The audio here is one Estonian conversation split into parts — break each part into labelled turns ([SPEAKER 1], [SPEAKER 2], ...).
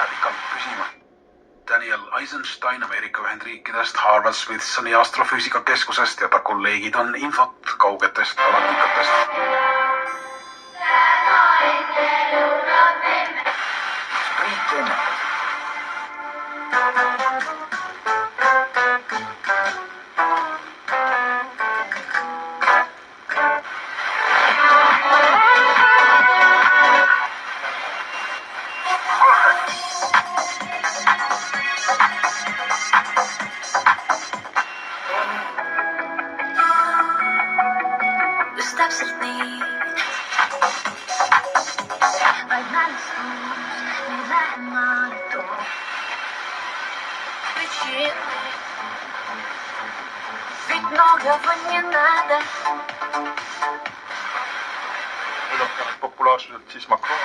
[SPEAKER 1] jääb ikka püsima. Daniel Eisenstein Ameerika Ühendriikidest, Harvard Smithsoni astrofüüsikakeskusest ja ta kolleegid on infot kaugetest galaktikatest.
[SPEAKER 2] Priit Ennetab.
[SPEAKER 3] Just täpselt nii. Vaid mälestus meid lähemale toob. Ведь многого не надо.
[SPEAKER 4] Üllatanud populaarsuselt siis Macron,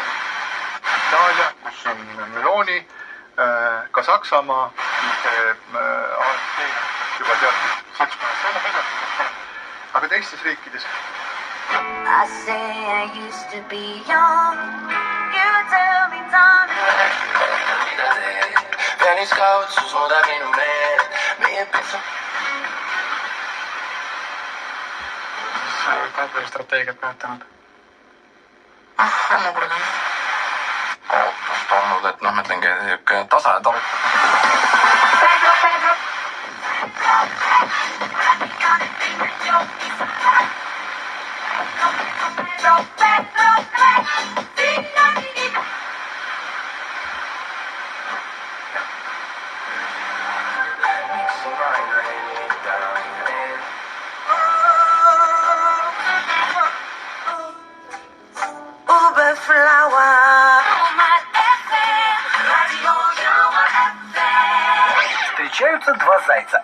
[SPEAKER 4] Itaalia, kus on Meloni, ka Saksamaa, AfD juba teatud seltskonnas, aga teistes riikides.
[SPEAKER 3] I say I used to be young. You tell me time.
[SPEAKER 5] Väliskaudsus muudab minu meelt. Meie pitsa.
[SPEAKER 4] Mis sa kaabelistrateegiat näetanud?
[SPEAKER 5] Enne pole küll ootust olnud, et noh, ma ütlengi, niisugune tasa ja tark.
[SPEAKER 2] Встречаются два зайца.